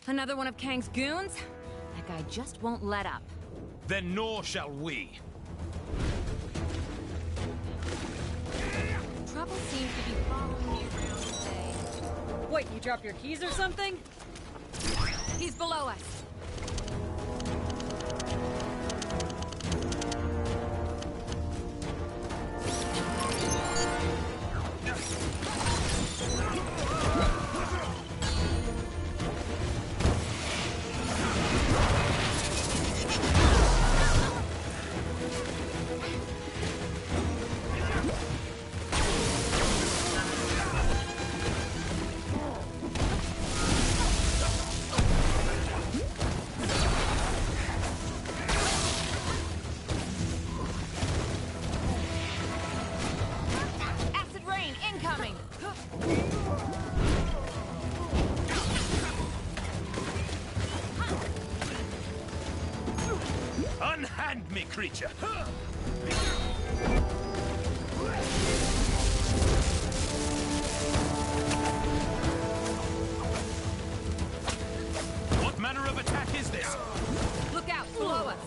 Another one of Kang's goons? That guy just won't let up. Then nor shall we. Trouble seems to be following me around today. What, you dropped your keys or something? He's below us. Unhand me, creature! What manner of attack is this? Look out, below us.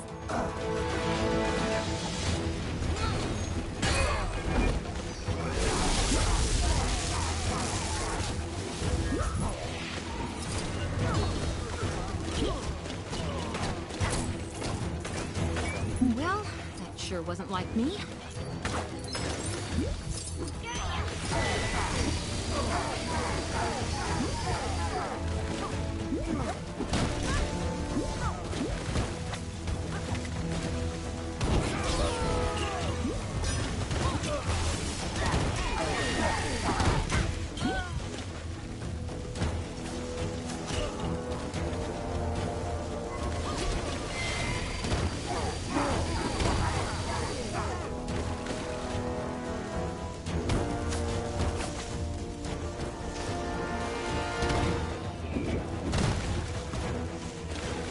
Well, that sure wasn't like me.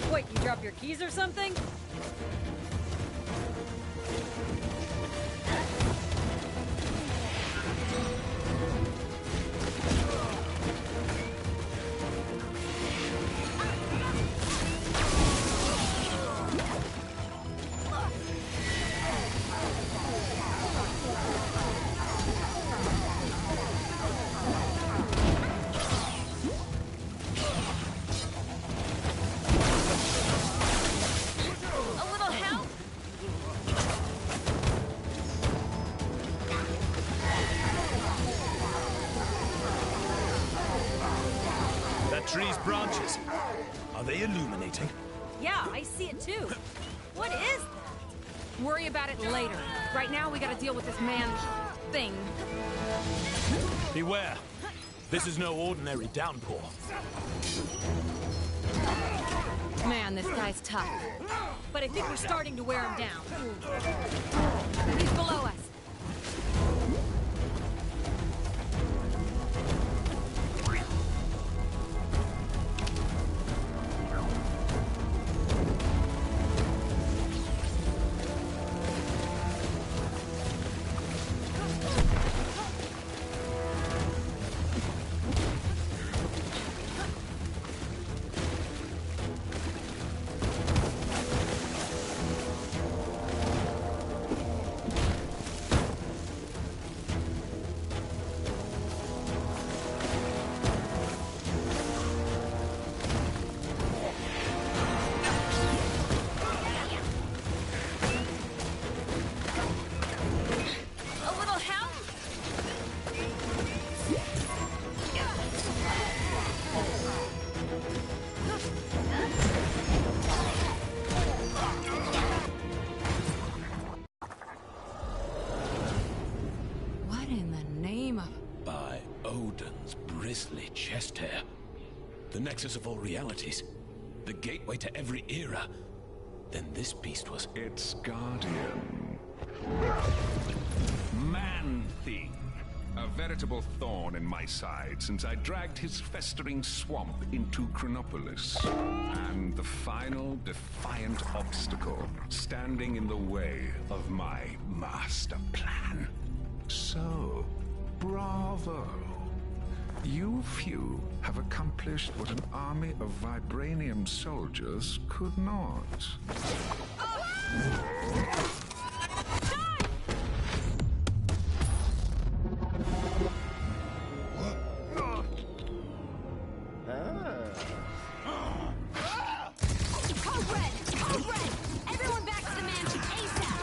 What, you dropped your keys or something? A little help? That tree's branches. Are they illuminating? Yeah, I see it too. What is that? Worry about it later. Right now, we gotta deal with this man thing. Beware. This is no ordinary downpour. Man, this guy's tough. But I think we're starting to wear him down. He's below us. A little help? What in the name of... By Odin's bristly chest hair. The nexus of all realities. The gateway to every era. Then this beast was... Its guardian. Man-thing. A veritable thorn in my side since I dragged his festering swamp into Chronopolis. And the final defiant obstacle standing in the way of my master plan. So, bravo. You few have accomplished what an army of vibranium soldiers could not. Everyone back to the mansion ASAP!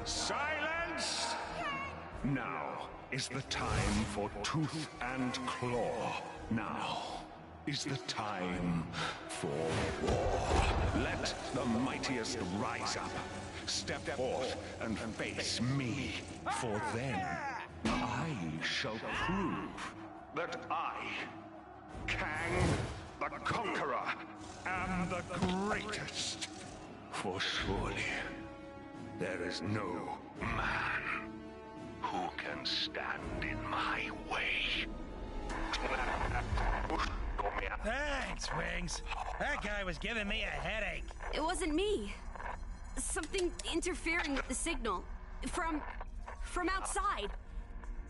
Silence! Now is the time for tooth and claw. Now is the time for war. Let the mightiest rise up. Step forth and face me. For then, I shall prove that I, Kang the Conqueror, am the greatest. For surely, there is no man who can stand in my way. Thanks, Wings. That guy was giving me a headache. It wasn't me. Something interfering with the signal. From outside.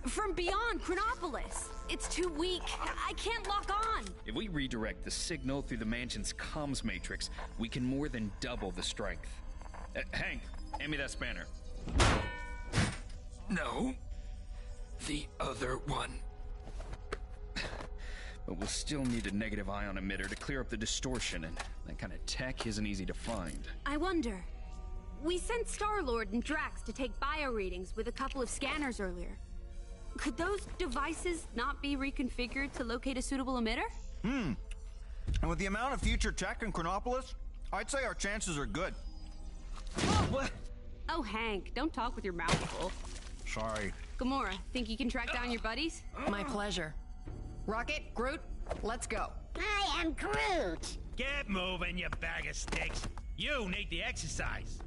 From beyond Chronopolis. It's too weak. I can't lock on. If we redirect the signal through the mansion's comms matrix, we can more than double the strength. Hank, hand me that spanner. No. The other one. But we'll still need a negative ion emitter to clear up the distortion, and that kind of tech isn't easy to find. I wonder. We sent Star-Lord and Drax to take bio readings with a couple of scanners earlier. Could those devices not be reconfigured to locate a suitable emitter? And with the amount of future tech in Chronopolis, I'd say our chances are good. What? Oh, Hank, don't talk with your mouth full. Sorry. Gamora, think you can track down your buddies? My pleasure. Rocket, Groot, let's go. I am Groot. Get moving, you bag of sticks. You need the exercise.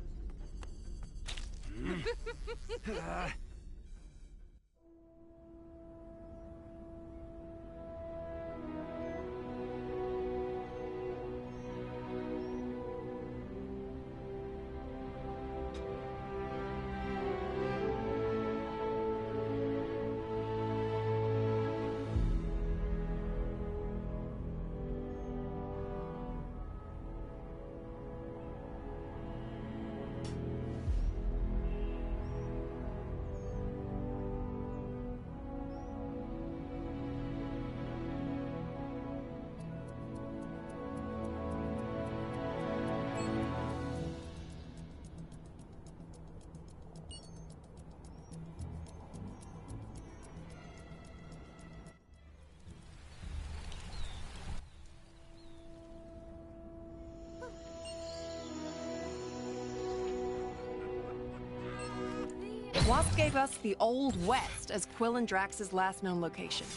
Wasp gave us the Old West as Quill and Drax's last known location.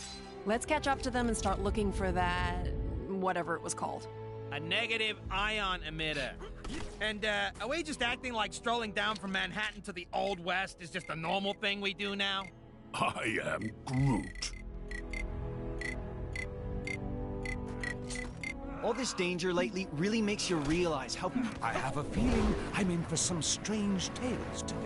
Let's catch up to them and start looking for that... whatever it was called. A negative ion emitter. And, are we just acting like strolling down from Manhattan to the Old West is just a normal thing we do now? I am Groot. All this danger lately really makes you realize how... I have a feeling I'm in for some strange tales today.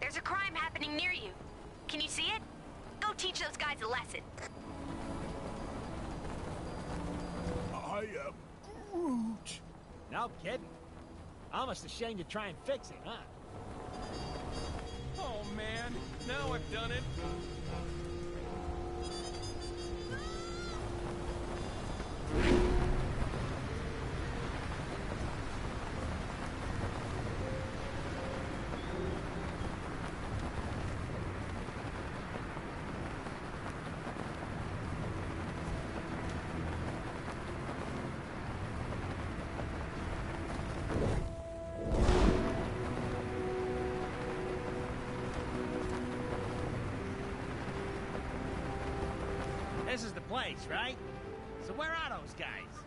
There's a crime happening near you. Can you see it? Go teach those guys a lesson. I am Groot. No kidding. Almost ashamed to try and fix it, huh? Oh man, now I've done it. place, right? So where are those guys?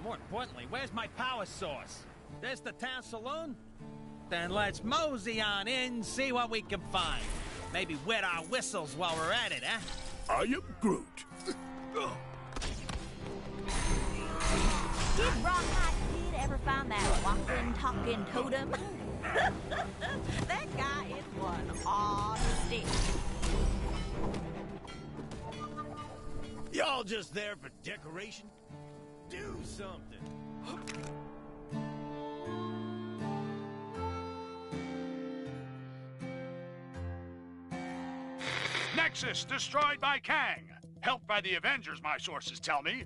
More importantly, where's my power source? There's the town saloon? Then let's mosey on in, see what we can find. Maybe wet our whistles while we're at it, huh? I am Groot. Did Rawhide Kid ever find that walking, talking totem? That guy is one odd stick. Y'all just there for decoration? Do something. Nexus destroyed by Kang. Helped by the Avengers, my sources tell me.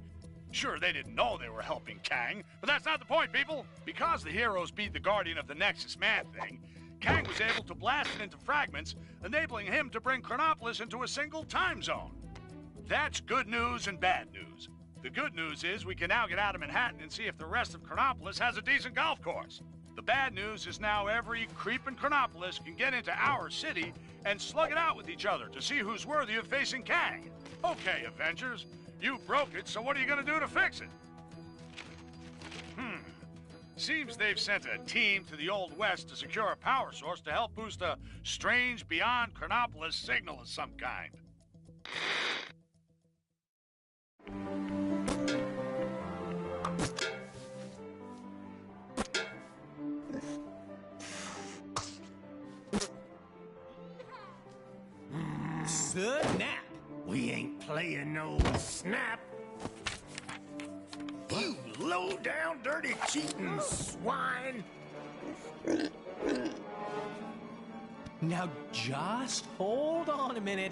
Sure, they didn't know they were helping Kang, but that's not the point, people. Because the heroes beat the Guardian of the Nexus Man-Thing, Kang was able to blast it into fragments, enabling him to bring Chronopolis into a single time zone. That's good news and bad news. The good news is we can now get out of Manhattan and see if the rest of Chronopolis has a decent golf course. The bad news is now every creep in Chronopolis can get into our city and slug it out with each other to see who's worthy of facing Kang. Okay, Avengers, you broke it, so what are you gonna do to fix it? Seems they've sent a team to the Old West to secure a power source to help boost a strange beyond Chronopolis signal of some kind. Snap! We ain't playing no snap. You low-down, dirty, cheating swine! Now just hold on a minute.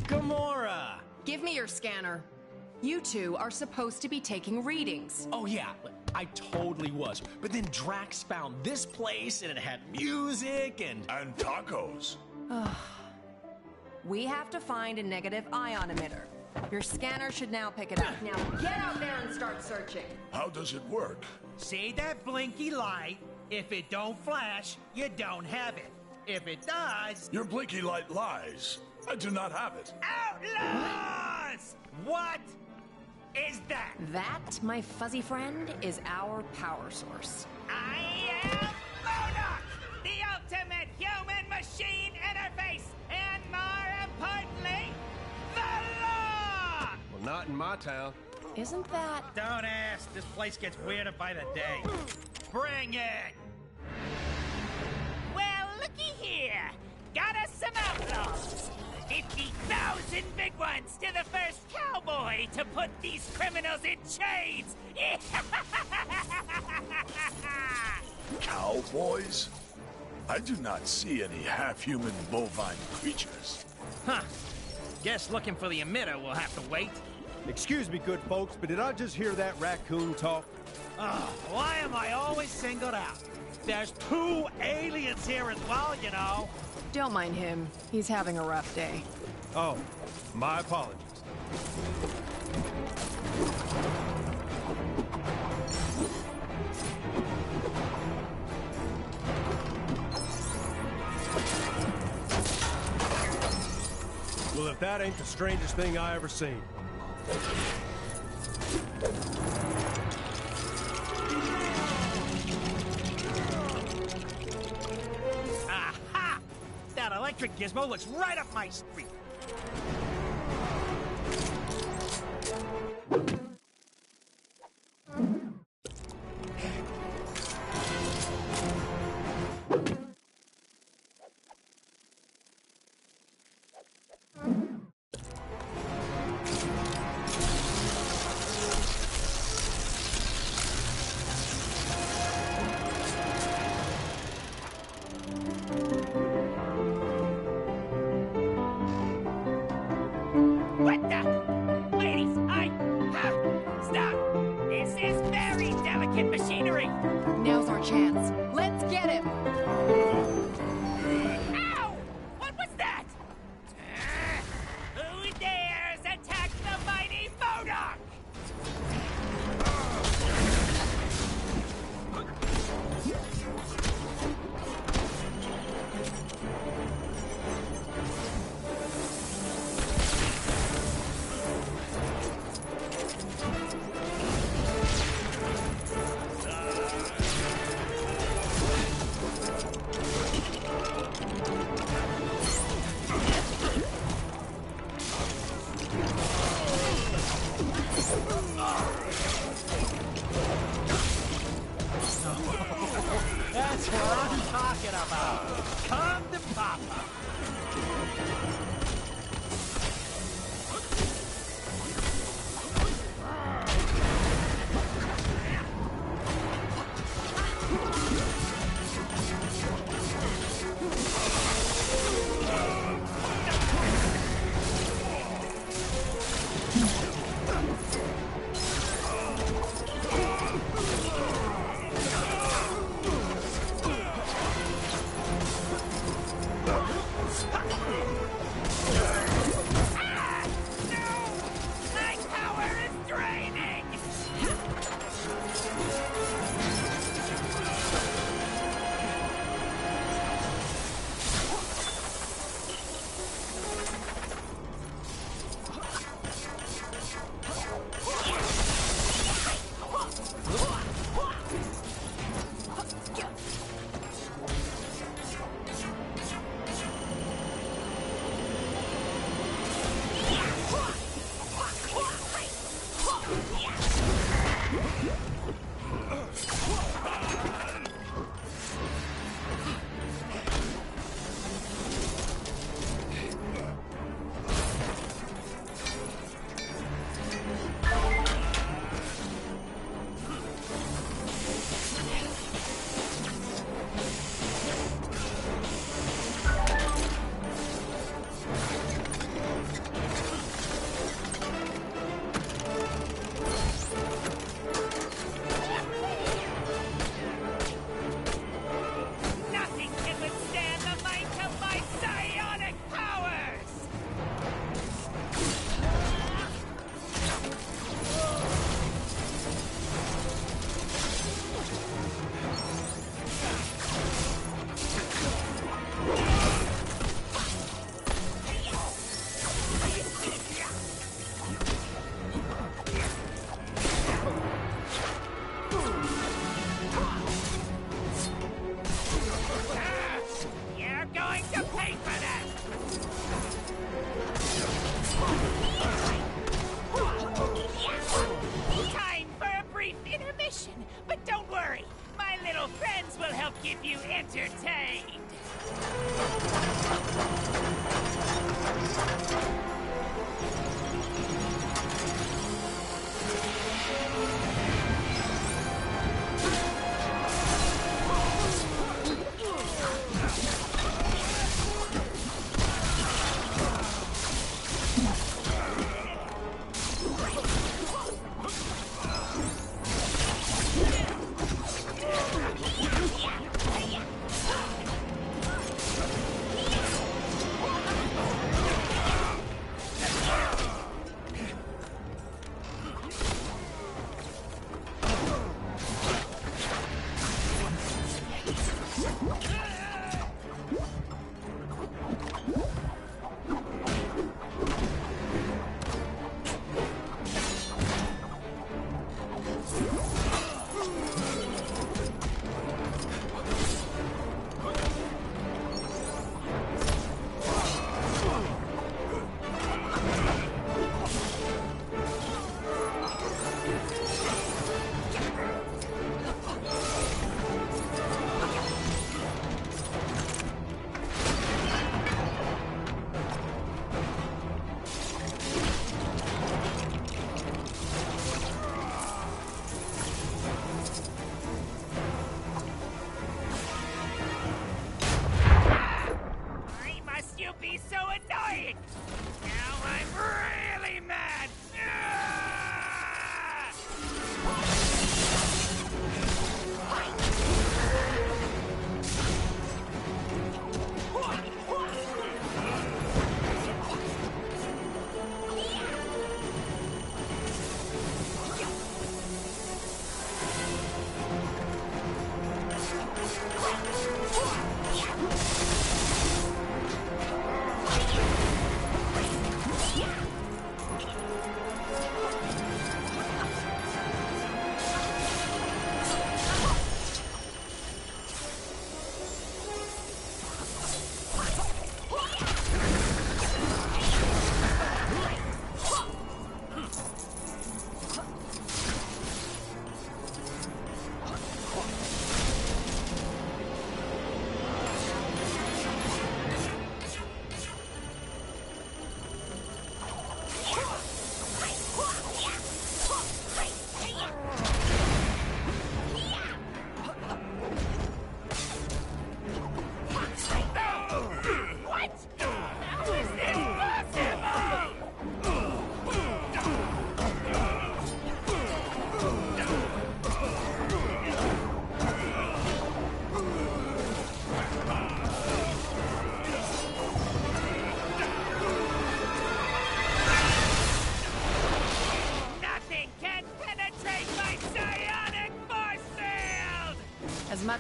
Gamora! Give me your scanner. You two are supposed to be taking readings. Oh yeah, I totally was. But then Drax found this place and it had music and tacos. We have to find a negative ion emitter. Your scanner should now pick it up. Now get out there and start searching. How does it work? See that blinky light? If it don't flash, you don't have it. If it does... Your blinky light lies. I do not have it. Outlaws! What is that? That, my fuzzy friend, is our power source. I am Monarch, the ultimate human-machine interface, and more importantly, the law! Well, not in my town. Isn't that... Don't ask. This place gets weirder by the day. Bring it! Well, looky here. Got us some outlaws. 50,000 big ones to the first cowboy to put these criminals in chains. Cowboys? I do not see any half-human bovine creatures. Huh. Guess looking for the emitter will have to wait. Excuse me, good folks, but did I just hear that raccoon talk? Oh, why am I always singled out? There's 2 aliens here as well, you know. Don't mind him. He's having a rough day. Oh, my apologies. Well, if that ain't the strangest thing I ever seen. Aha! That electric gizmo looks right up my street. I'm talking about. Come to Papa. But don't worry, my little friends will help keep you entertained.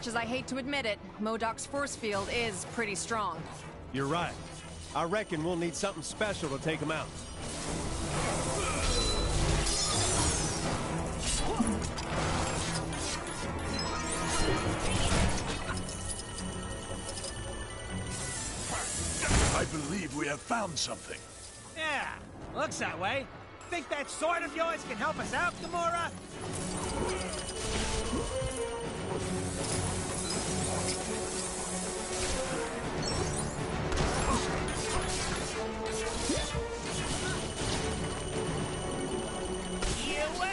as I hate to admit it, MODOK's force field is pretty strong. You're right. I reckon we'll need something special to take him out. I believe we have found something. Yeah, looks that way. Think that sword of yours can help us out, Gamora? You were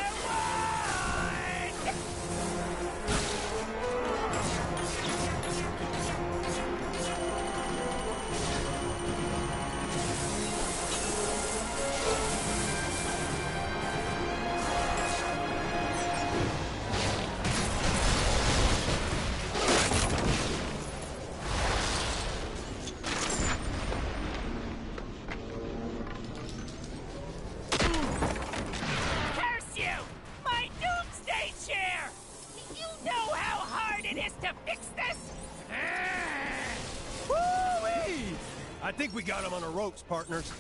I think we got him on the ropes, partners.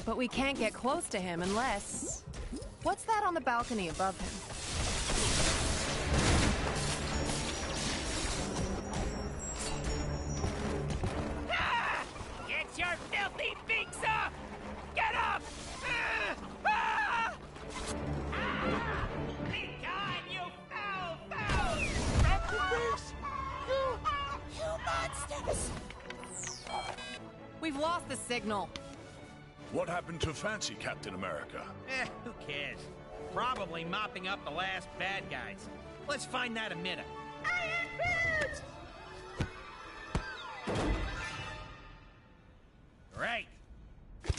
But we can't get close to him unless... What's that on the balcony above him? Ah! Get your filthy beaks off! Get up! Ah! Be gone, you foul, You monsters! We've lost the signal. What happened to Fancy Captain America? Who cares? Probably mopping up the last bad guys. Let's find that a minute. Right. Okay,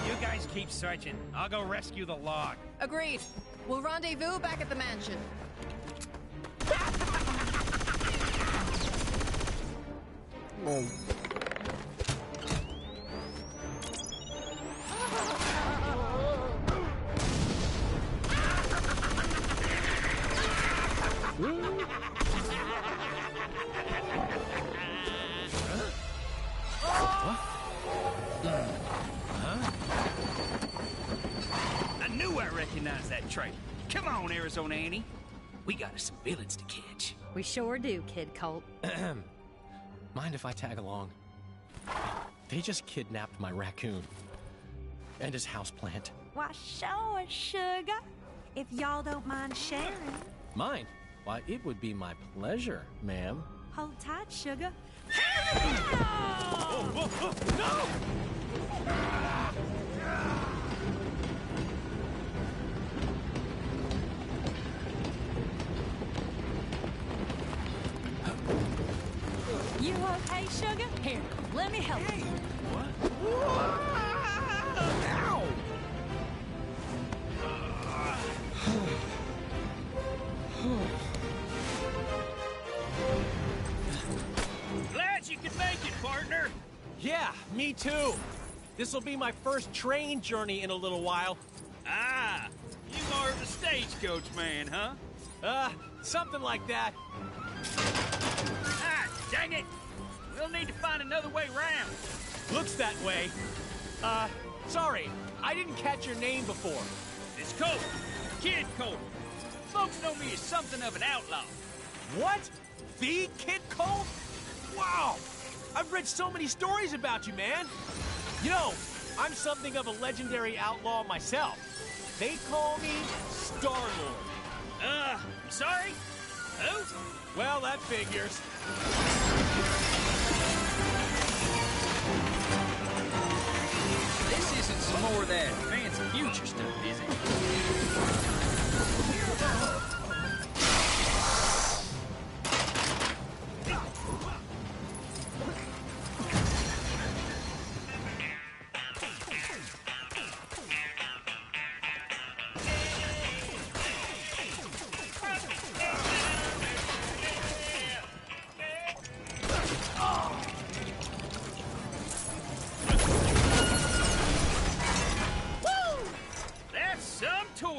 you guys keep searching. I'll go rescue the log. Agreed. We'll rendezvous back at the mansion. I knew I recognized that trait. Come on, Arizona Annie. We got us some villains to catch. We sure do, Kid Colt. Mind if I tag along? They just kidnapped my raccoon. And his houseplant. Why, sure, sugar. If y'all don't mind sharing. Mine? Why, it would be my pleasure, ma'am. Hold tight, sugar. No! You okay, sugar? Here, let me help you. Ow! Glad you could make it, partner. Yeah, me too. This'll be my first train journey in a little while. Ah, you more of a stagecoach man, huh? Something like that. Ah, dang it! We'll need to find another way round. Looks that way. Sorry, I didn't catch your name before. It's Colt. Kid Colt. Folks know me as something of an outlaw. What? The Kid Colt? Wow! I've read so many stories about you, man. You know, I'm something of a legendary outlaw myself. They call me Star-Lord. Sorry? Who? Well, that figures. This isn't some more of that fancy future stuff, is it?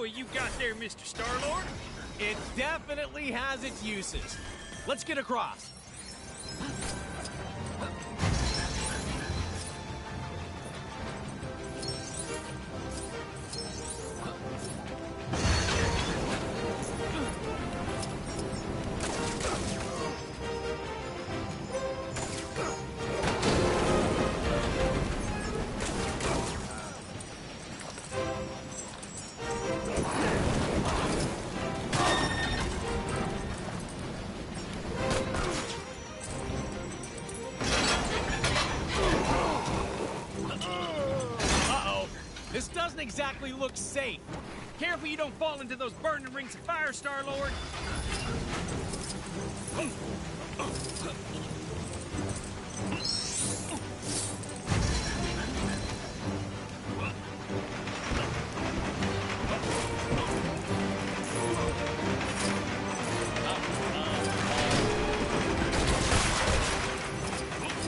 You got there, Mr. Star-Lord. It definitely has its uses. Let's get across. This doesn't exactly look safe. Careful you don't fall into those burning rings of fire, Star-Lord.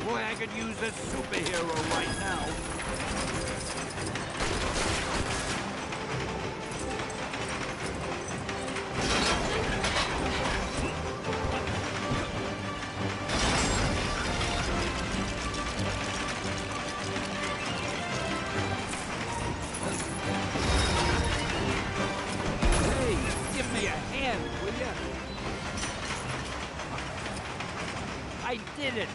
Boy, I could use a superhero right now. I did it!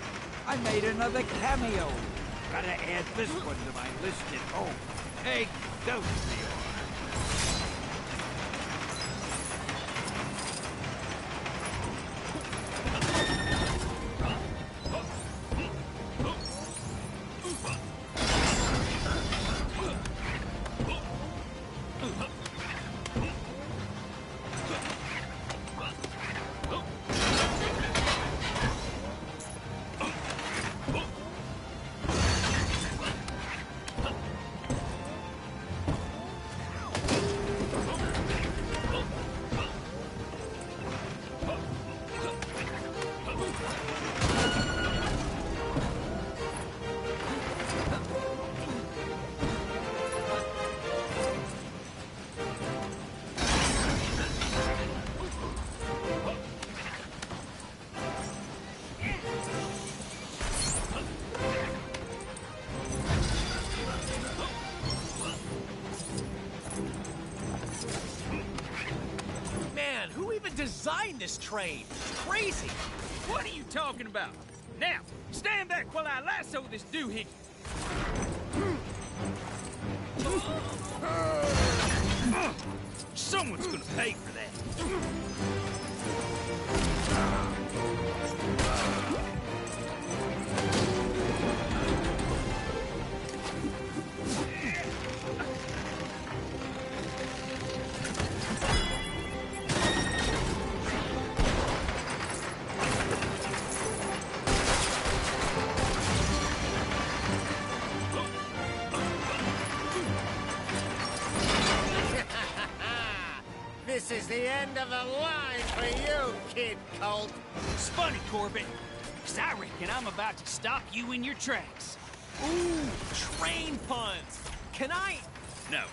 I made another cameo! Gotta add this one to my list at home. Excelsior! Designed this train. It's crazy. What are you talking about? Now, stand back while I lasso this doohickey. Someone's gonna pay for that. This is the end of the line for you, Kid Colt. It's funny, Corbett, 'cause I reckon I'm about to stop you in your tracks. Ooh, train puns. Can I? No.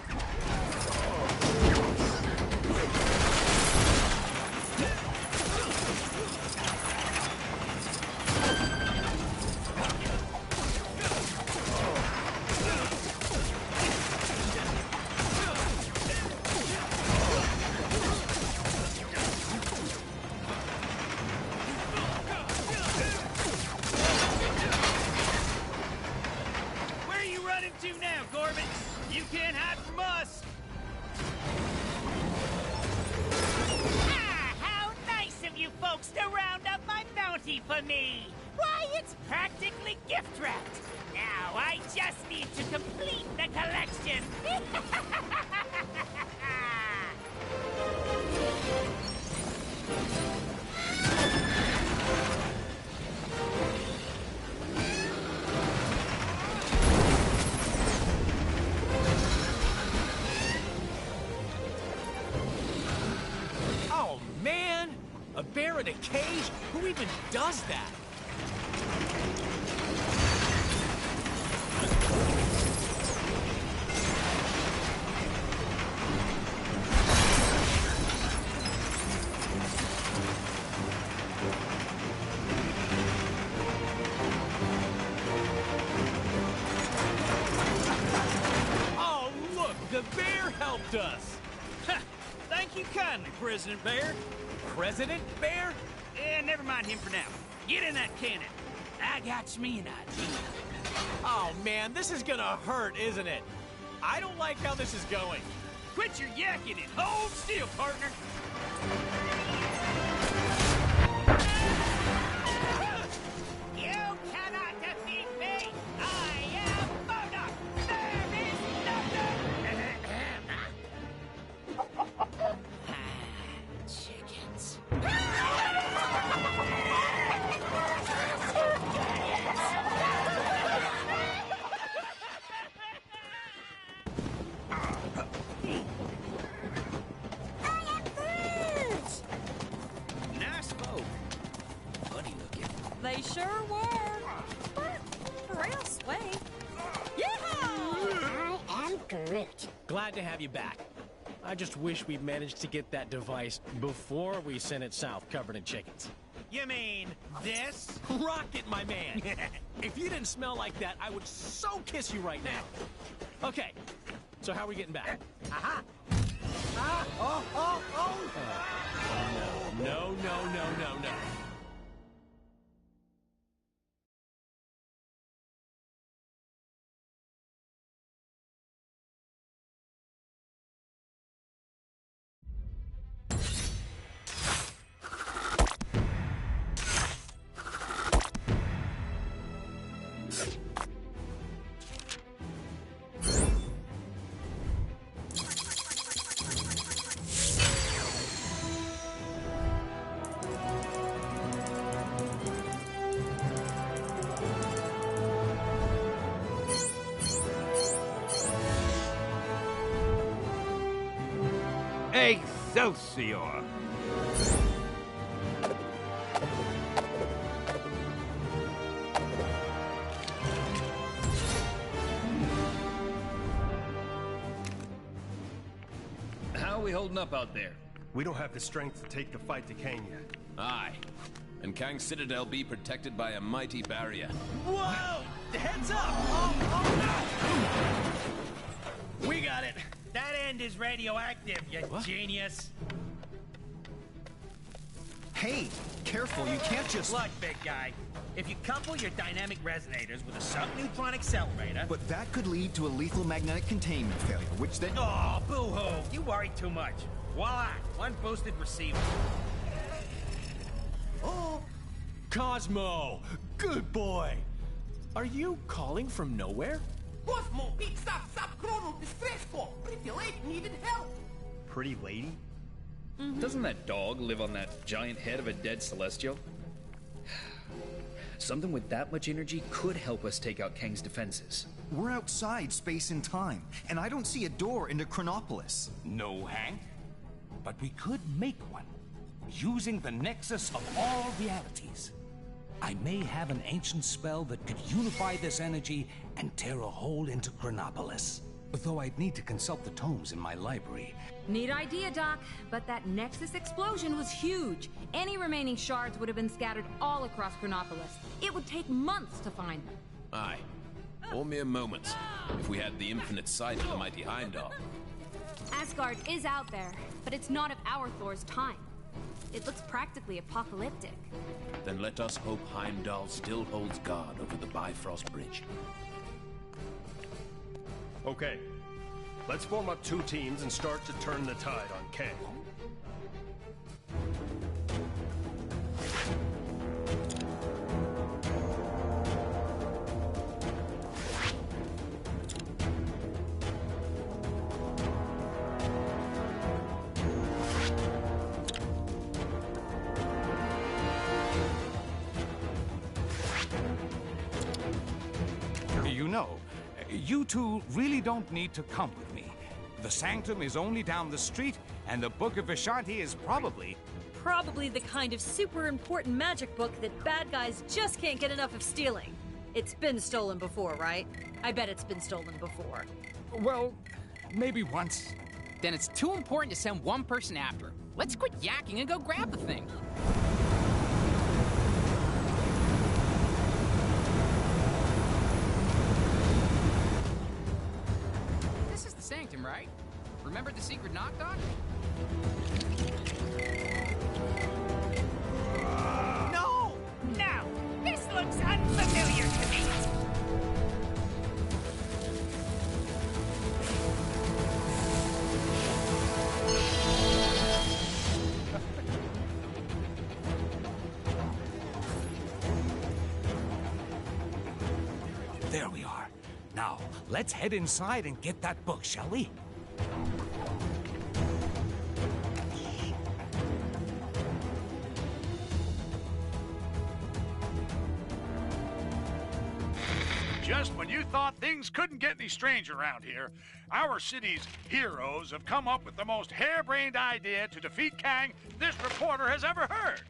You can't hide from us! Ah, how nice of you folks to round up my bounty for me! Why, it's practically gift wrapped! Now I just need to complete the collection! A bear in a cage? Who even does that? helped us. Thank you kindly, President Bear. President Bear? Yeah, never mind him for now. Get in that cannon. I got me an idea. Oh, man, this is gonna hurt, isn't it? I don't like how this is going. Quit your yakking and hold still, partner. You cannot defeat me! I am Modoc! There is nothing! Chickens. Nice folk. Funny looking. They sure were. But real sweet. Yeehaw! I am Groot. Glad to have you back. I just wish we'd managed to get that device before we sent it south covered in chickens. You mean this? Rocket, my man. If you didn't smell like that, I would so kiss you right now. Okay, so how are we getting back? Aha! Ah! Oh, oh, oh! No. Excelsior! How are we holding up out there? We don't have the strength to take the fight to Kang yet. Aye. And Kang's Citadel be protected by a mighty barrier. Whoa! Heads up! Oh, no! We got it. That end is radioactive, you genius. Hey, careful, you can't just... Look, big guy. If you couple your dynamic resonators with a subneutron accelerator... But that could lead to a lethal magnetic containment failure, which then... Oh, boo-hoo. You worry too much. Voila, one boosted receiver. Oh, Cosmo, good boy. Are you calling from nowhere? Cosmo, big stop, chrono, distressful. Pretty lady needed help. Pretty lady? Doesn't that dog live on that giant head of a dead Celestial? Something with that much energy could help us take out Kang's defenses. We're outside space and time, and I don't see a door into Chronopolis. No, Hank. But we could make one, using the nexus of all realities. I may have an ancient spell that could unify this energy and tear a hole into Chronopolis. Though I'd need to consult the tomes in my library. Neat idea, Doc, but that Nexus explosion was huge. Any remaining shards would have been scattered all across Chronopolis. It would take months to find them. Aye. Or mere moments, if we had the infinite sight of the mighty Heimdall. Asgard is out there, but it's not of our Thor's time. It looks practically apocalyptic. Then let us hope Heimdall still holds guard over the Bifrost Bridge. Okay. Let's form up 2 teams and start to turn the tide on Kang. You know, you two really don't need to come with me. The Sanctum is only down the street, and the Book of Vishanti is probably the kind of super important magic book that bad guys just can't get enough of stealing. It's been stolen before, right? I bet it's been stolen before. Well, maybe once. Then it's too important to send one person after. Let's quit yakking and go grab the thing. This is the Sanctum, right? Remember the secret knock, Doc? No! No! This looks unfamiliar to me! There we are. Now, let's head inside and get that book, shall we? Just when you thought things couldn't get any stranger around here, our city's heroes have come up with the most harebrained idea to defeat Kang this reporter has ever heard.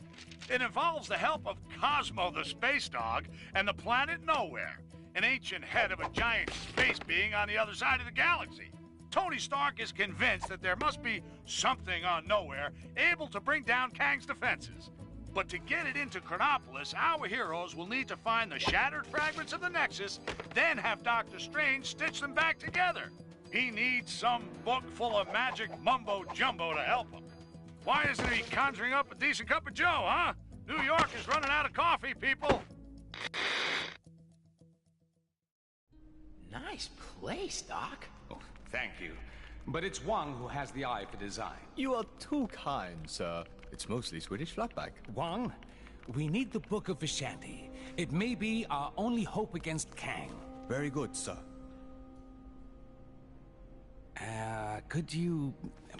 It involves the help of Cosmo the space dog and the planet Nowhere, an ancient head of a giant space being on the other side of the galaxy. Tony Stark is convinced that there must be something on Nowhere able to bring down Kang's defenses. But to get it into Chronopolis, our heroes will need to find the shattered fragments of the Nexus, then have Doctor Strange stitch them back together. He needs some book full of magic mumbo-jumbo to help him. Why isn't he conjuring up a decent cup of joe, huh? New York is running out of coffee, people. Nice place, Doc. Oh, thank you. But it's Wang who has the eye for design. You are too kind, sir. It's mostly Swedish flatback. Wang, we need the Book of Vishanti. It may be our only hope against Kang. Very good, sir. Could you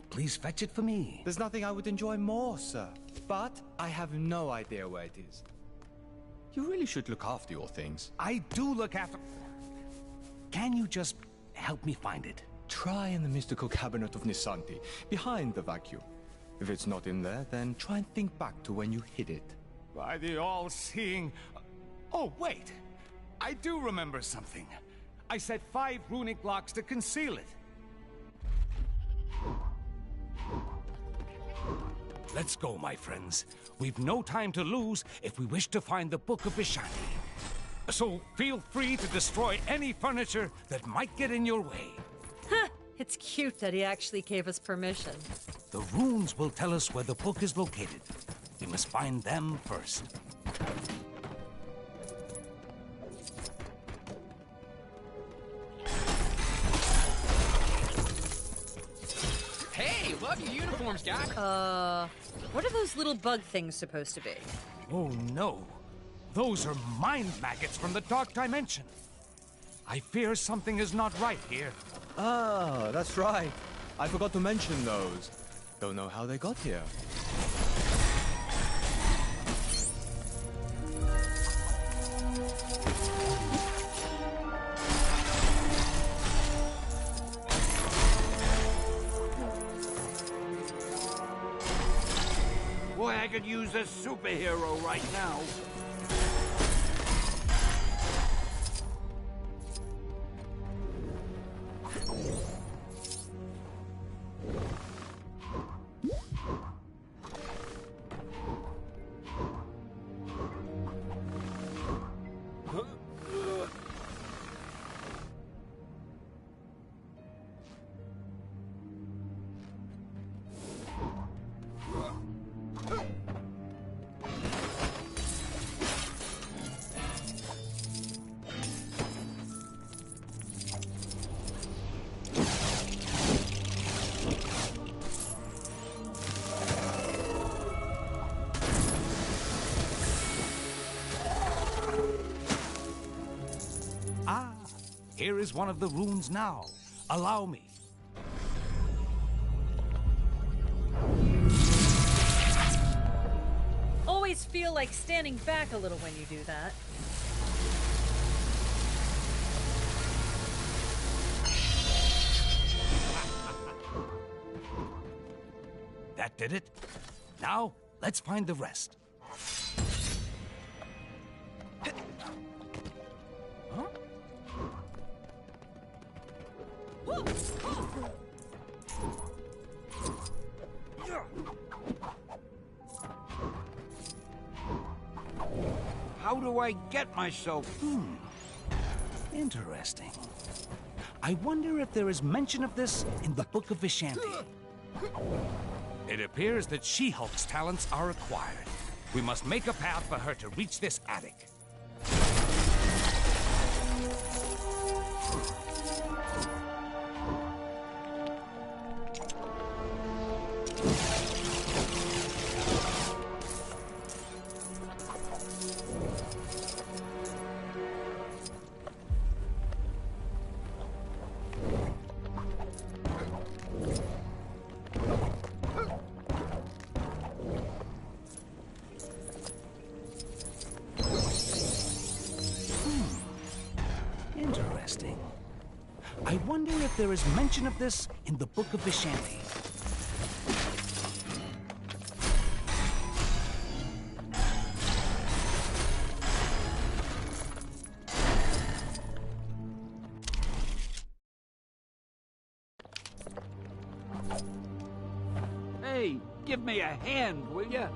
please fetch it for me? There's nothing I would enjoy more, sir. But I have no idea where it is. You really should look after your things. I do look after... Can you just help me find it? Try in the mystical cabinet of Nisanti, behind the vacuum. If it's not in there, then try and think back to when you hid it. By the all-seeing... Oh, wait! I do remember something. I set 5 runic locks to conceal it. Let's go, my friends. We've no time to lose if we wish to find the Book of Vishanti. So feel free to destroy any furniture that might get in your way. Huh, it's cute that he actually gave us permission. The runes will tell us where the book is located. We must find them first. Hey, love your uniforms, guys. What are those little bug things supposed to be? Oh no. Those are mind maggots from the Dark Dimension. I fear something is not right here. Ah, that's right. I forgot to mention those. Don't know how they got here. Boy, I could use a superhero right now. Here is one of the runes now. Allow me. Always feel like standing back a little when you do that. That did it. Now, let's find the rest. How do I get myself? Interesting. I wonder if there is mention of this in the Book of Vishanti. It appears that She-Hulk's talents are acquired. We must make a path for her to reach this attic. Interesting. I wonder if there is mention of this in the Book of Vishanti. Hey, give me a hand, will ya?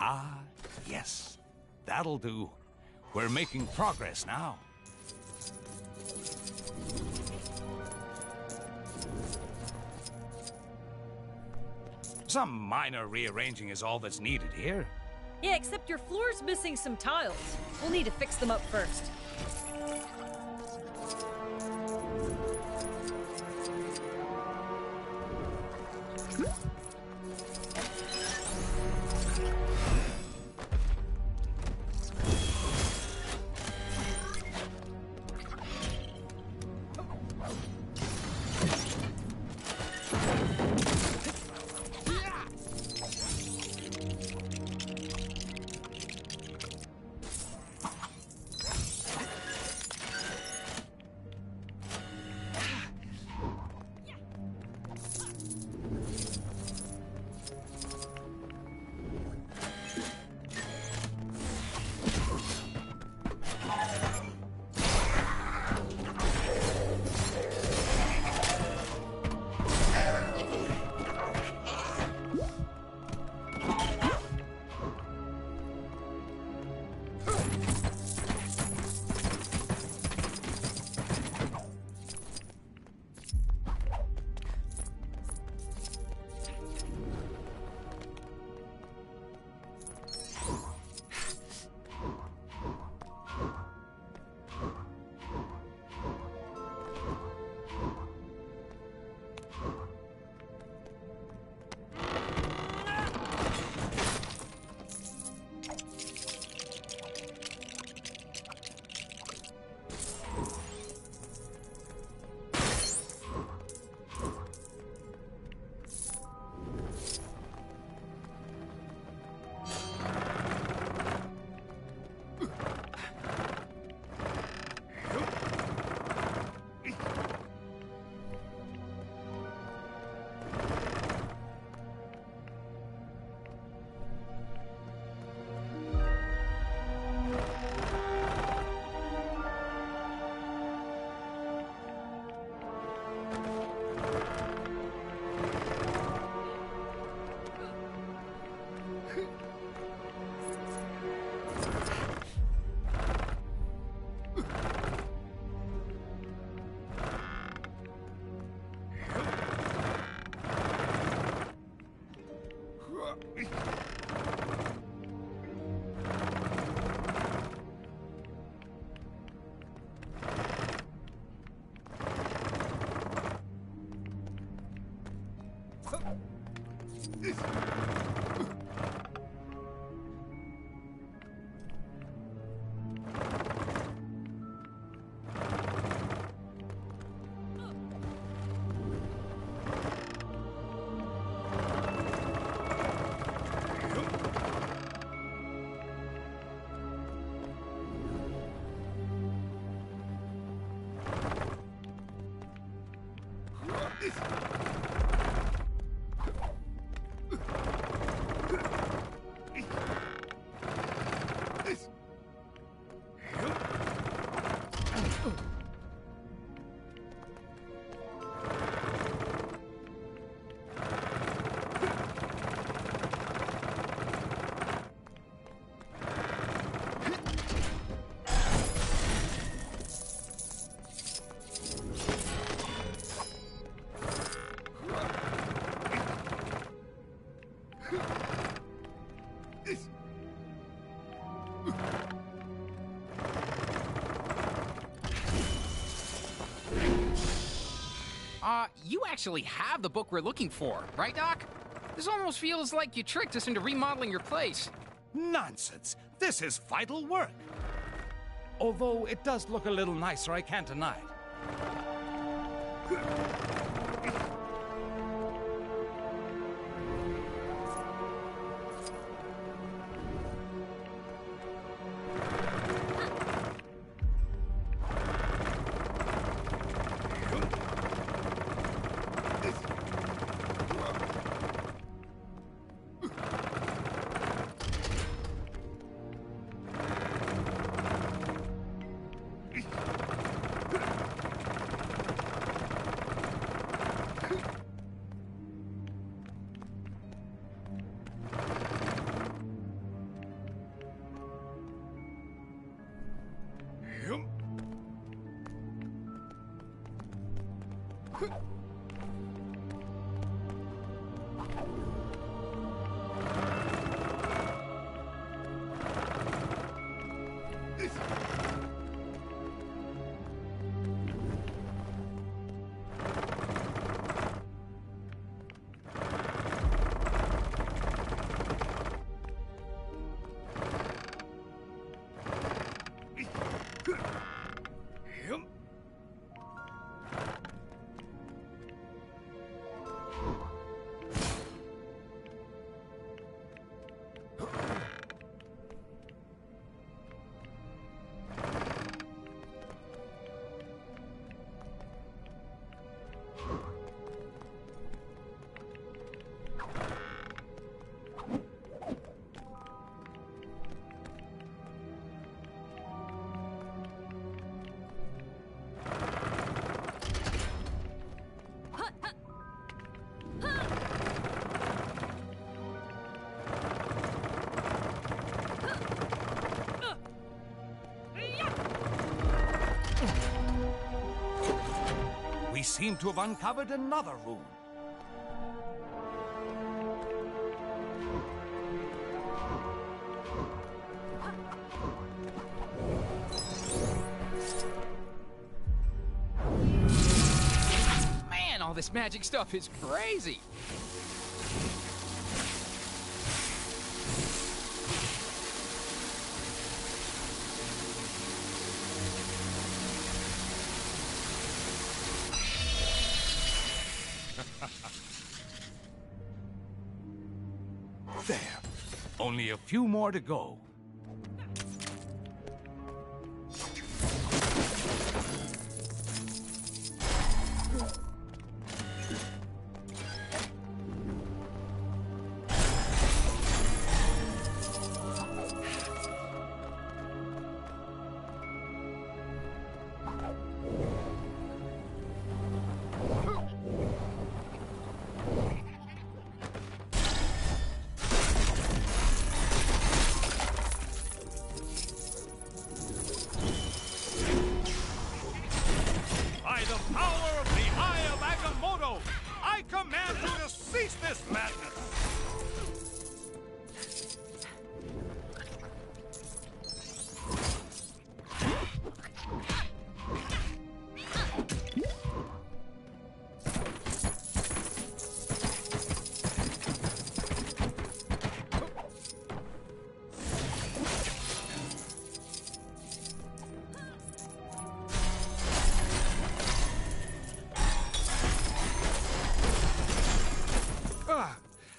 Ah, yes. That'll do. We're making progress now. Some minor rearranging is all that's needed here. Yeah, except your floor's missing some tiles. We'll need to fix them up first. You actually have the book we're looking for, right, Doc? This almost feels like you tricked us into remodeling your place. Nonsense! This is vital work! Although it does look a little nicer, I can't deny it. We seem to have uncovered another room. Man, all this magic stuff is crazy. There. Only a few more to go.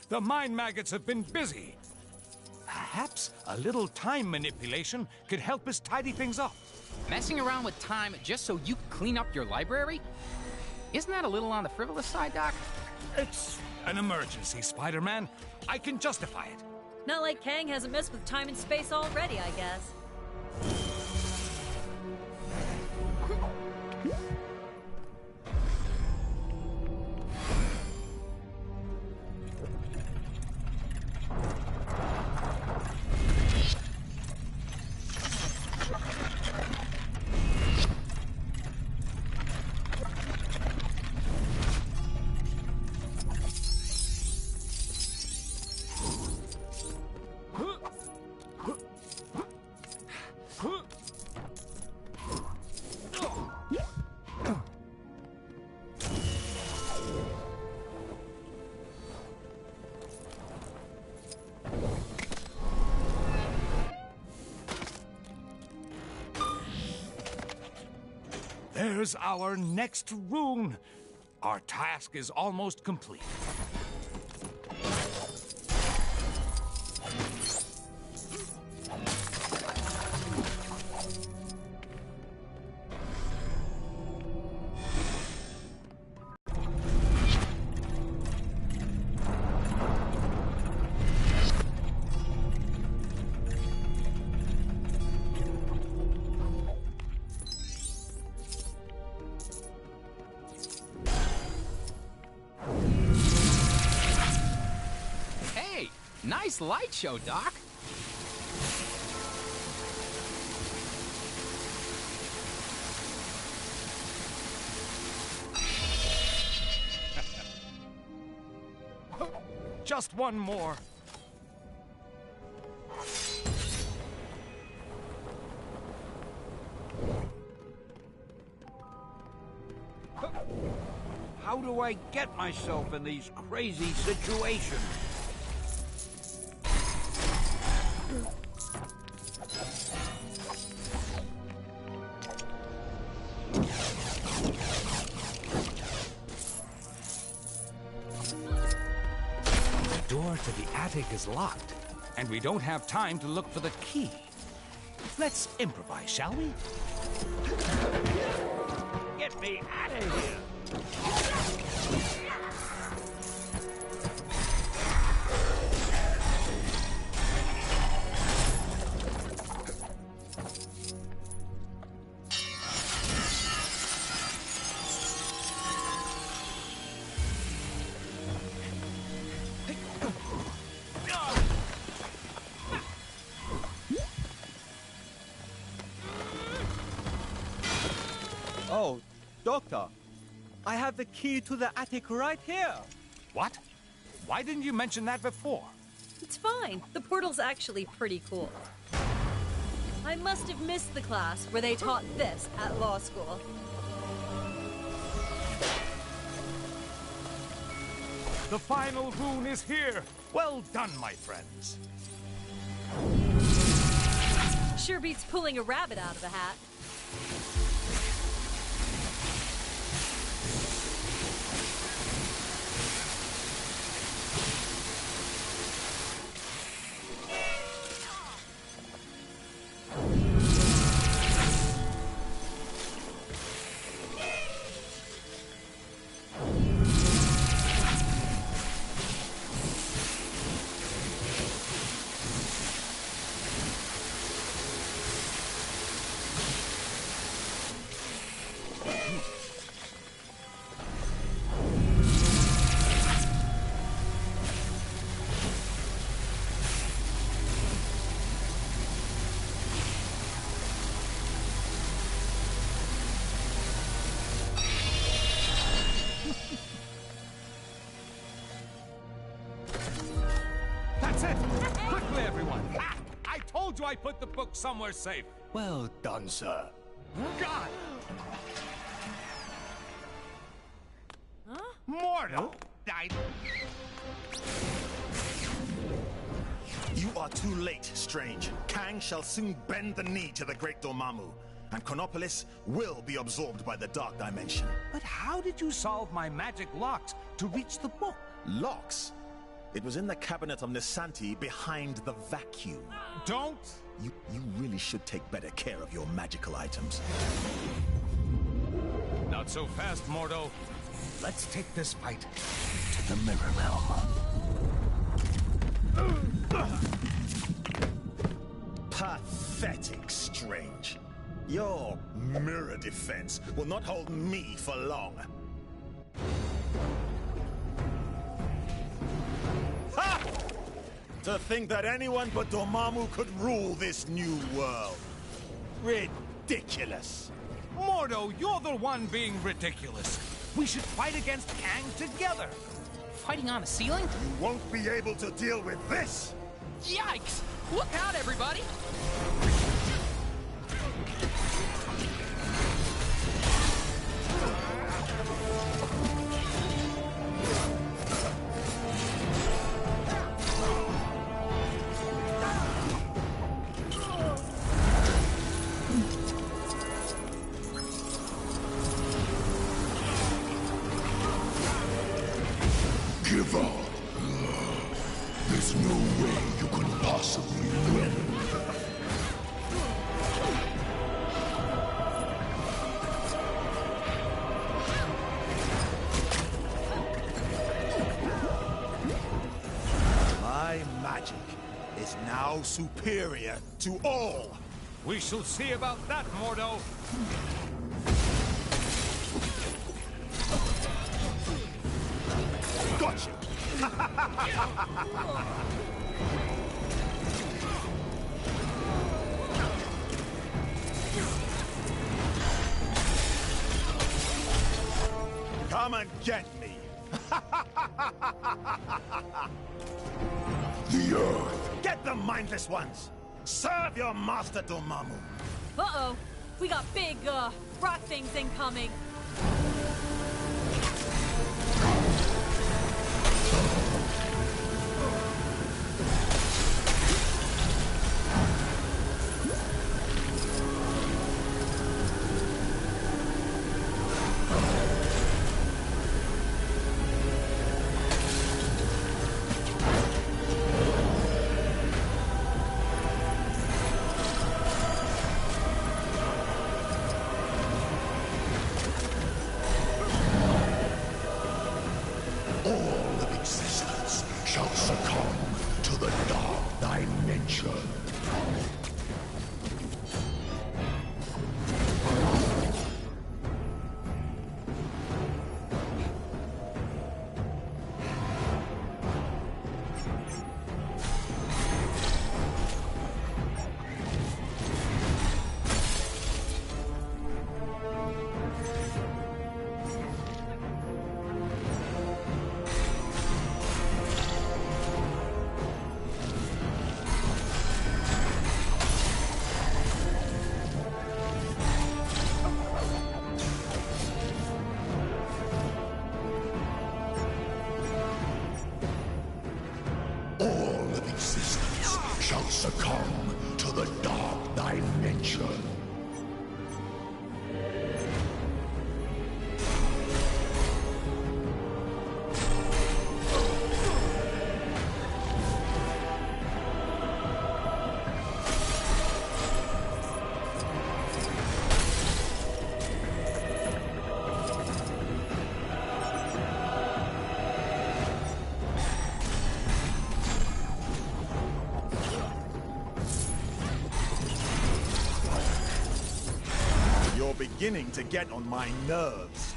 The mind maggots have been busy. Perhaps a little time manipulation could help us tidy things up. Messing around with time just so you can clean up your library? Isn't that a little on the frivolous side, Doc? It's an emergency, Spider-Man. I can justify it. Not like Kang hasn't messed with time and space already, I guess. There's our next rune. Our task is almost complete. Nice light show, Doc. Just one more. How do I get myself in these crazy situations? The door to the attic is locked, and we don't have time to look for the key. Let's improvise, shall we? Get me out of here! Oh, Doctor, I have the key to the attic right here. What? Why didn't you mention that before? It's fine. The portal's actually pretty cool. I must have missed the class where they taught this at law school. The final rune is here. Well done, my friends. Sure beats pulling a rabbit out of a hat. That's it! Quickly, everyone! Ha! I told you I put the book somewhere safe. Well done, sir. God! Mortal! You are too late, Strange. Kang shall soon bend the knee to the Great Dormammu, and Chronopolis will be absorbed by the Dark Dimension. But how did you solve my magic locks to reach the book? Locks? It was in the cabinet of Nisanti behind the vacuum. Don't! You really should take better care of your magical items. Not so fast, Mordo. Let's take this fight to the Mirror Realm. Pathetic, Strange. Your mirror defense will not hold me for long. Ha! To think that anyone but Dormammu could rule this new world. Ridiculous. Mordo, you're the one being ridiculous. We should fight against Kang together. Fighting on the ceiling? You won't be able to deal with this! Yikes! Look out, everybody! Give up. There's no way you can possibly win. My magic is now superior to all. We shall see about that, Mordo. Gotcha! Come and get me! The Earth! Get the mindless ones! Serve your master, Dormammu! Uh-oh. We got big, rock things incoming. Shall succumb to the dark dimension. All of existence shall succumb to the dark dimension. You're beginning to get on my nerves.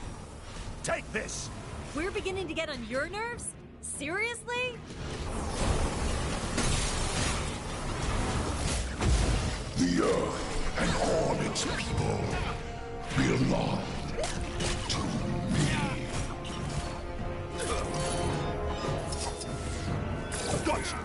Take this! We're beginning to get on your nerves? Seriously? The Earth and all its people belong to me. Gotcha!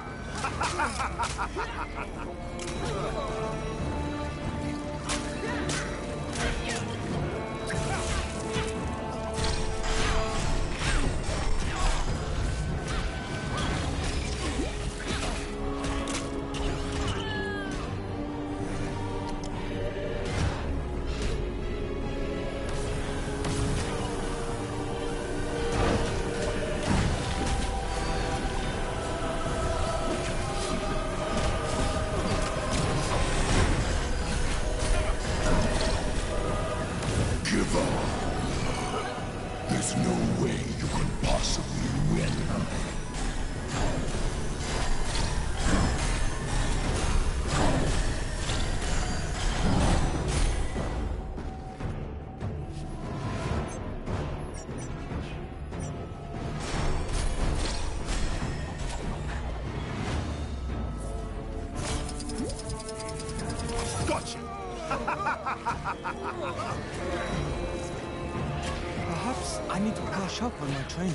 brush up on my training.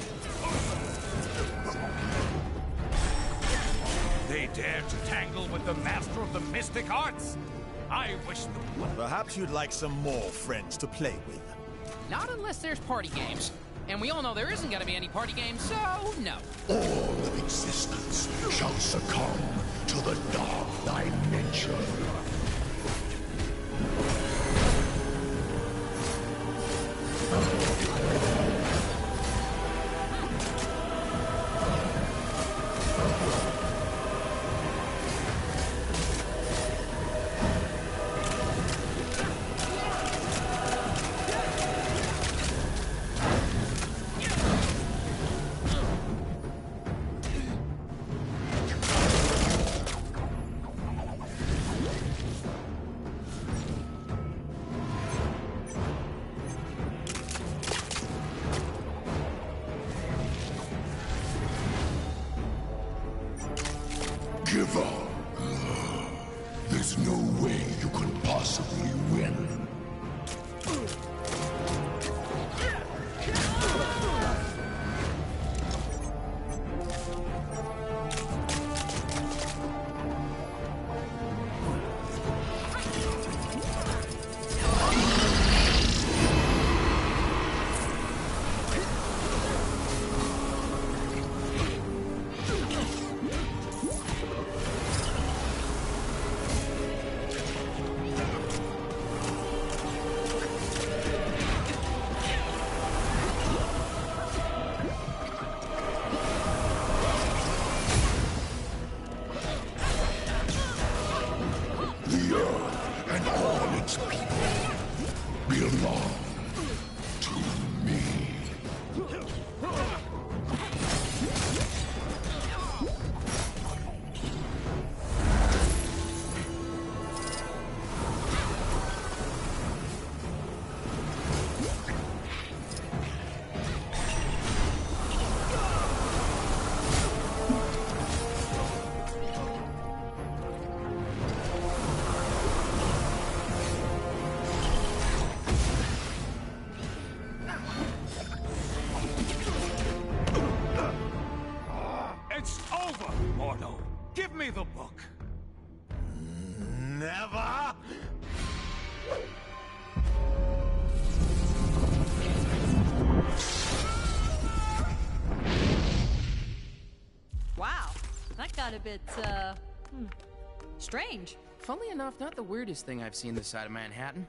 They dare to tangle with the master of the mystic arts? I wish them well. Perhaps you'd like some more friends to play with. Not unless there's party games. And we all know there isn't gonna be any party games, so no. All of existence shall succumb to the dark dimension. Give up. There's no way you can possibly win. The earth and all its people belong to me. It's over, Mordo. Give me the book. Never! Wow, that got a bit, strange. Funnily enough, not the weirdest thing I've seen this side of Manhattan.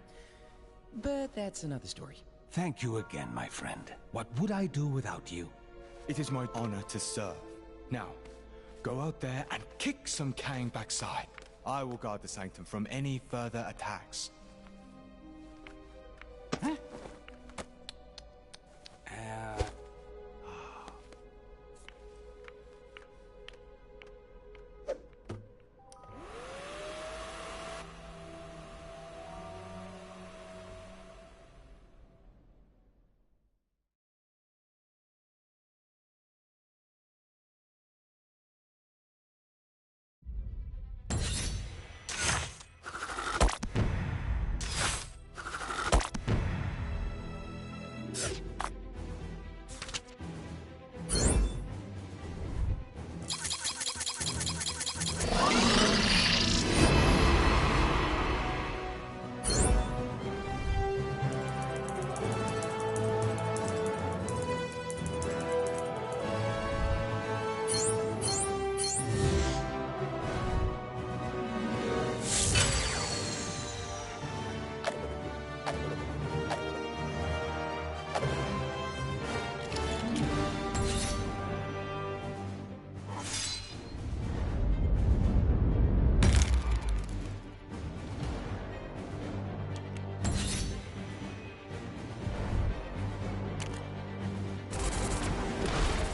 But that's another story. Thank you again, my friend. What would I do without you? It is my honor to serve. Now, go out there and kick some Kang backside. I will guard the sanctum from any further attacks.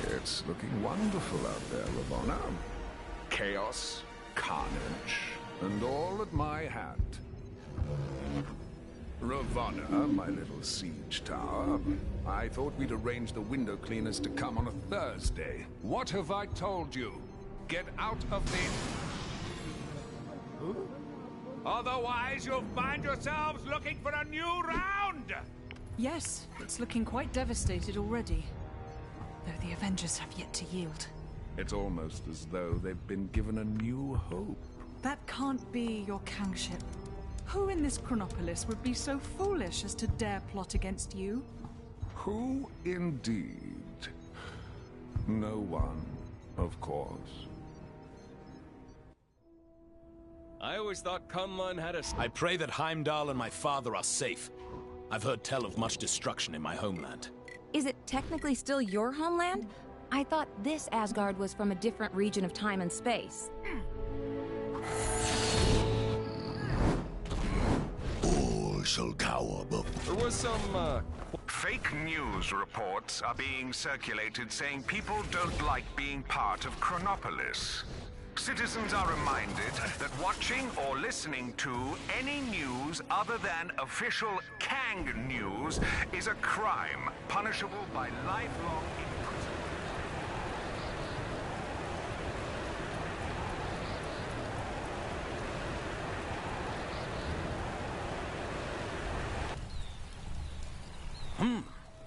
It's looking wonderful out there, Ravonna. Chaos, carnage, and all at my hand. Ravonna, my little siege tower. I thought we'd arrange the window cleaners to come on a Thursday. What have I told you? Get out of the... Otherwise, you'll find yourselves looking for a new round! Yes, it's looking quite devastated already. though the Avengers have yet to yield. It's almost as though they've been given a new hope. That can't be your kingship. Who in this Chronopolis would be so foolish as to dare plot against you? Who indeed? No one, of course. I always thought Kunlun had a... I pray that Heimdall and my father are safe. I've heard tell of much destruction in my homeland. Is it technically still your homeland? I thought this Asgard was from a different region of time and space. All shall cower before. There was some, Fake news reports are being circulated saying people don't like being part of Chronopolis. Citizens are reminded that watching or listening to any news other than official Kang news is a crime, punishable by lifelong imprisonment.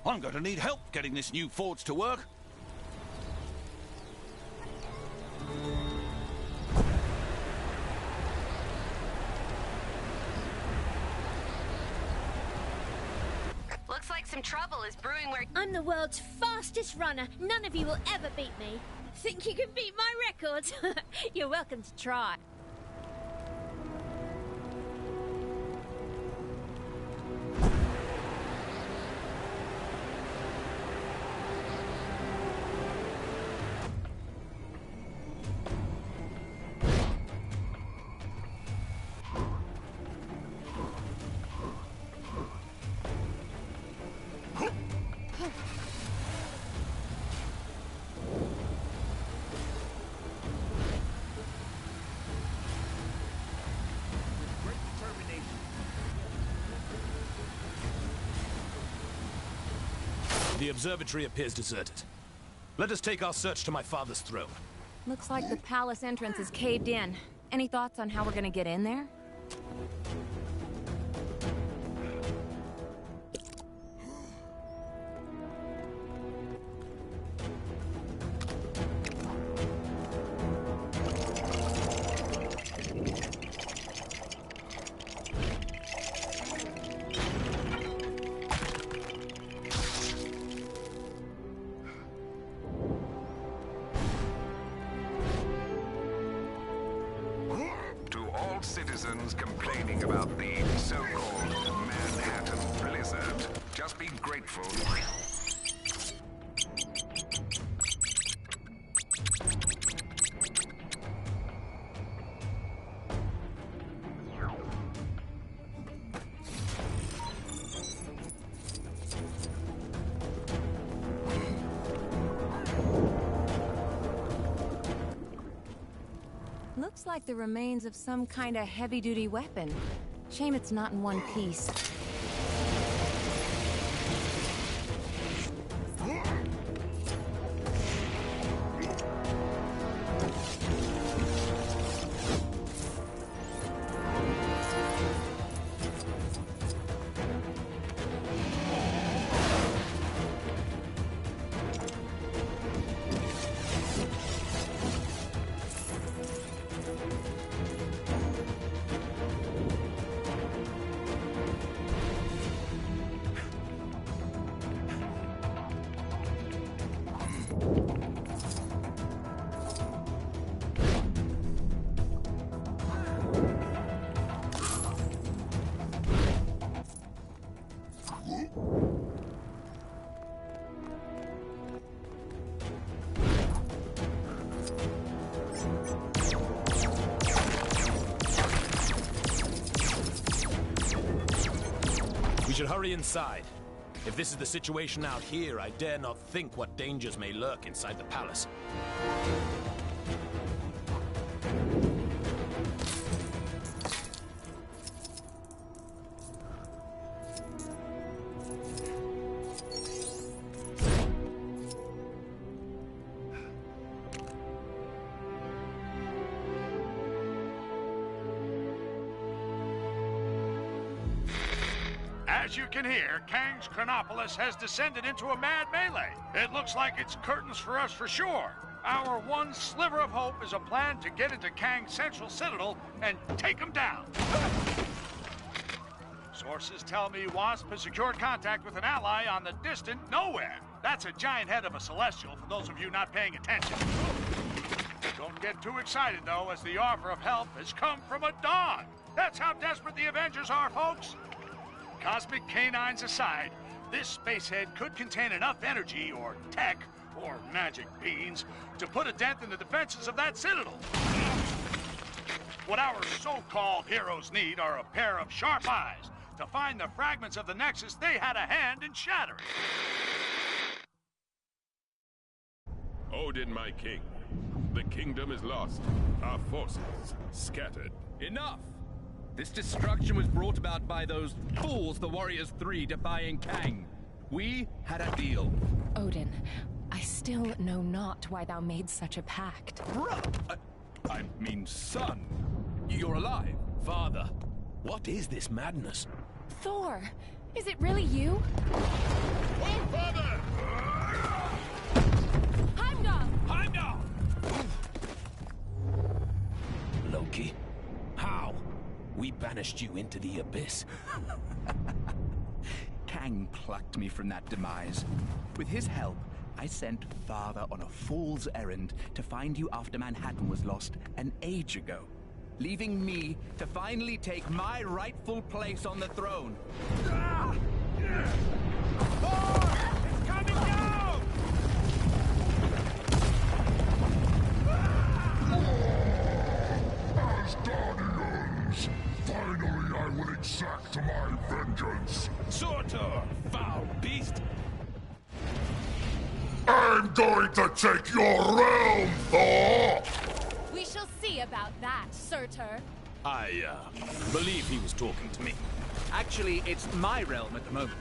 I'm going to need help getting this new forge to work. Looks like some trouble is brewing where... I'm the world's fastest runner. None of you will ever beat me. Think you can beat my records? You're welcome to try. The observatory appears deserted. Let us take our search to my father's throne. Looks like the palace entrance is caved in. Any thoughts on how we're gonna get in there? Citizens complaining about the so-called Manhattan Blizzard. Just be grateful. Looks like the remains of some kind of heavy-duty weapon. Shame it's not in one piece. We should hurry inside. If this is the situation out here, I dare not think what dangers may lurk inside the palace. As you can hear, Kang's Chronopolis has descended into a mad melee. It looks like it's curtains for us for sure. Our one sliver of hope is a plan to get into Kang's central citadel and take him down. Sources tell me Wasp has secured contact with an ally on the distant nowhere. That's a giant head of a celestial for those of you not paying attention. Don't get too excited, though, as the offer of help has come from a dog. That's how desperate the Avengers are, folks. Cosmic canines aside, this spacehead could contain enough energy or tech or magic beans to put a dent in the defenses of that citadel. What our so-called heroes need are a pair of sharp eyes to find the fragments of the Nexus they had a hand in shattering. Odin, my king. The kingdom is lost. Our forces scattered. Enough! This destruction was brought about by those fools, the Warriors 3, defying Kang. We had a deal. Odin, I still know not why thou made such a pact. Bruh! I mean, son. You're alive. Father, what is this madness? Thor, is it really you? Oh, father! Heimdall! Heimdall! Loki, how? We banished you into the abyss. Kang plucked me from that demise. With his help, I sent Father on a fool's errand to find you after Manhattan was lost an age ago, leaving me to finally take my rightful place on the throne. Thor! It's coming down! As Guardians, finally I will exact my vengeance. Surtur, foul beast! I'm going to take your realm, Thor! We shall see about that, Surtur. I, believe he was talking to me. Actually, it's my realm at the moment.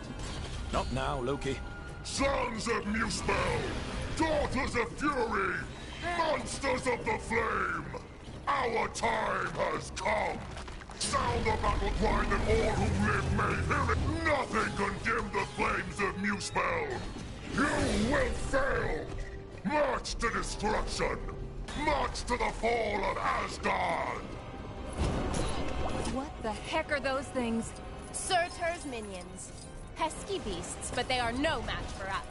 Not now, Loki. Sons of Muspel, daughters of Fury, monsters of the flame, our time has come. Sound the battle cry that all who live may hear it. Nothing can dim the flames of Muspel. You will fail. March to destruction. March to the fall of Asgard. What the heck are those things? Surtur's minions. Pesky beasts, but they are no match for us.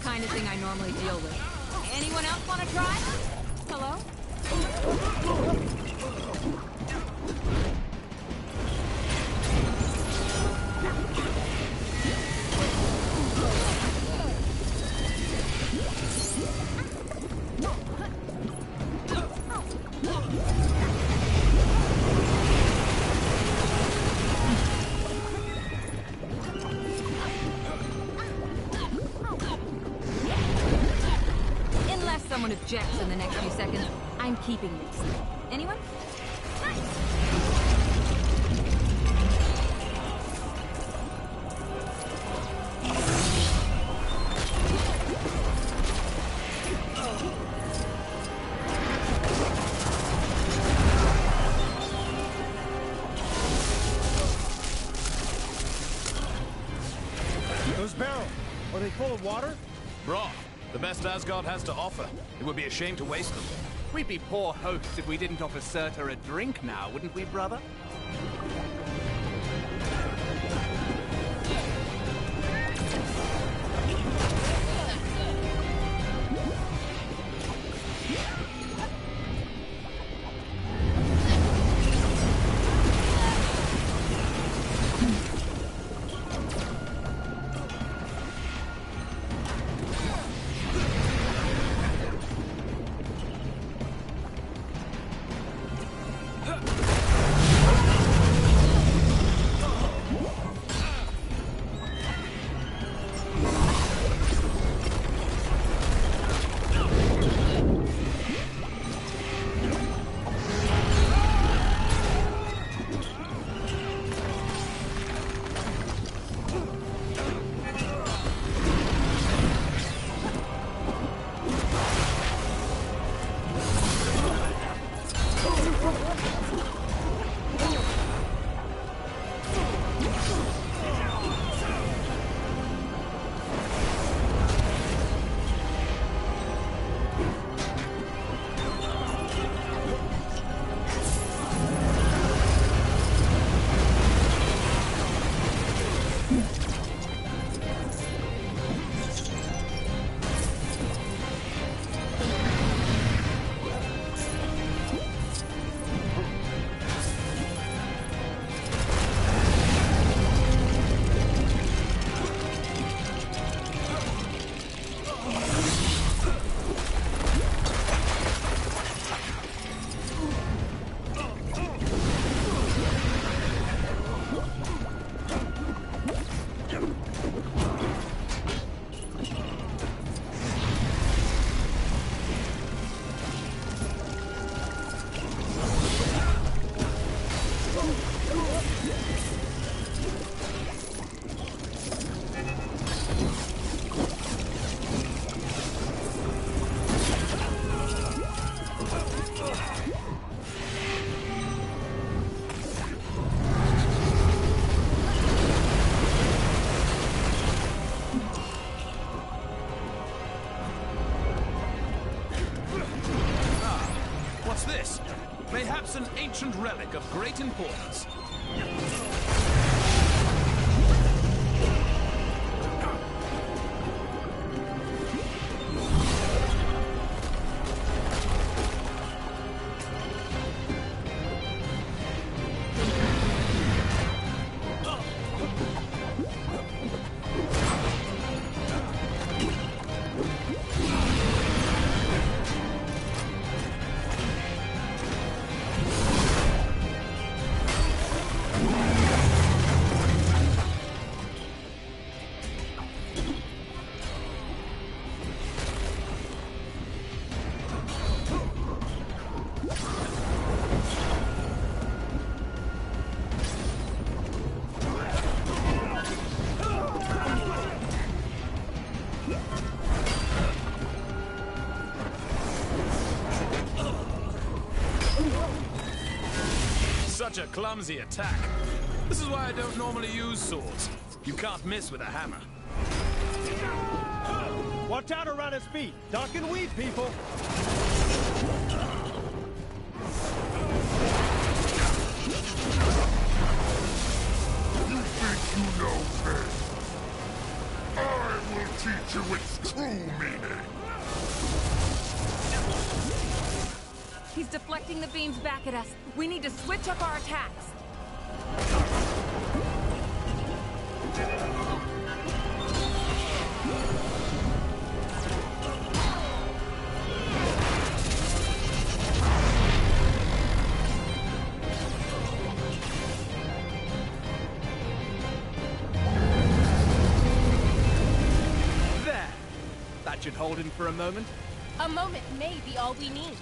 Kind of thing I normally deal with. Anyone else want to try? Hello? Someone objects in the next few seconds, I'm keeping this. Anyone? Those barrels, are they full of water? Broth. The best Asgard has to offer. It would be a shame to waste them. We'd be poor hosts if we didn't offer Surtur a drink now, wouldn't we, brother? Mayhaps an ancient relic of great importance. Such a clumsy attack. This is why I don't normally use swords. You can't miss with a hammer. Watch out around his feet. Duck and weave, people. You think you know me? I will teach you its true meaning. He's deflecting the beams back at us. We need to switch up our attacks. There! That should hold him for a moment. A moment may be all we need.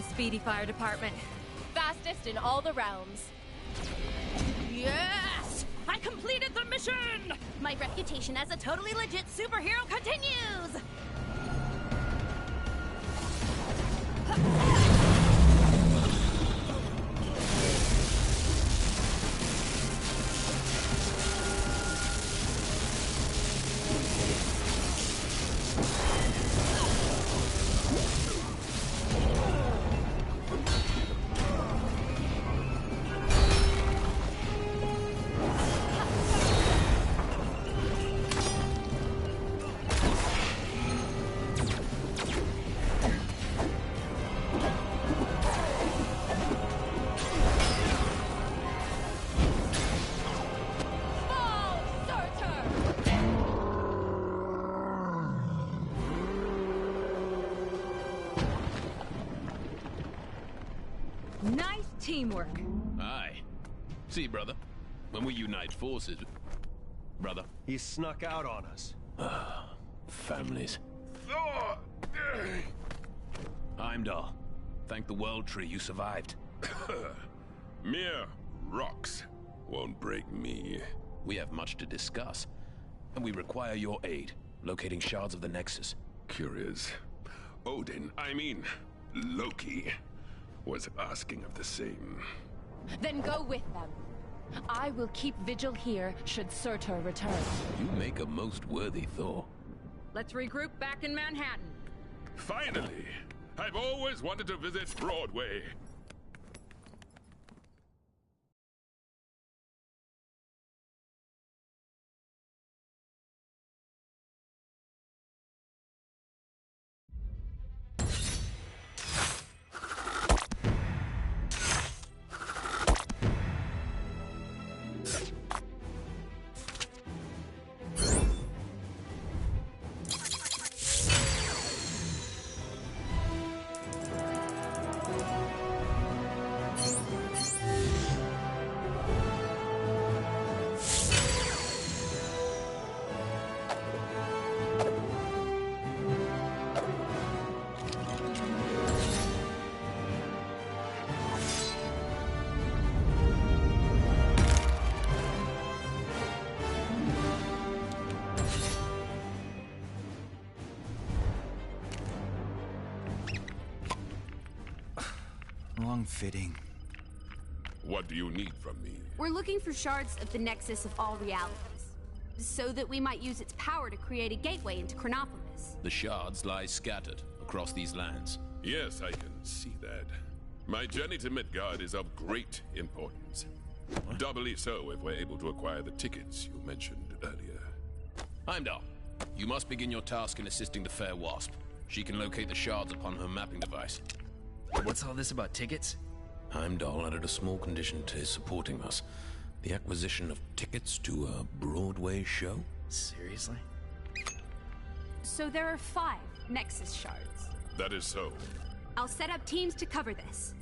Speedy fire department. Fastest in all the realms. Yes! I completed the mission! My reputation as a totally legit superhero continues! Nice teamwork. Aye. See, brother, when we unite forces... Brother? He snuck out on us. Families. Heimdall, thank the World Tree you survived. Mere rocks won't break me. We have much to discuss, and we require your aid, locating shards of the Nexus. Curious. Odin, I mean, Loki. was asking of the same. Then go with them. I will keep vigil here should Surtur return. You make a most worthy Thor. Let's regroup back in Manhattan. Finally! I've always wanted to visit Broadway. Fitting. What do you need from me? We're looking for shards of the Nexus of all realities, so that we might use its power to create a gateway into Chronopolis. The shards lie scattered across these lands. Yes, I can see that. My journey to Midgard is of great importance. Doubly so if we're able to acquire the tickets you mentioned earlier. Heimdall, you must begin your task in assisting the Fair Wasp. She can locate the shards upon her mapping device. What's all this about tickets? Heimdall added a small condition to his supporting us. The acquisition of tickets to a Broadway show? Seriously? So there are 5 Nexus shards. That is so. I'll set up teams to cover this.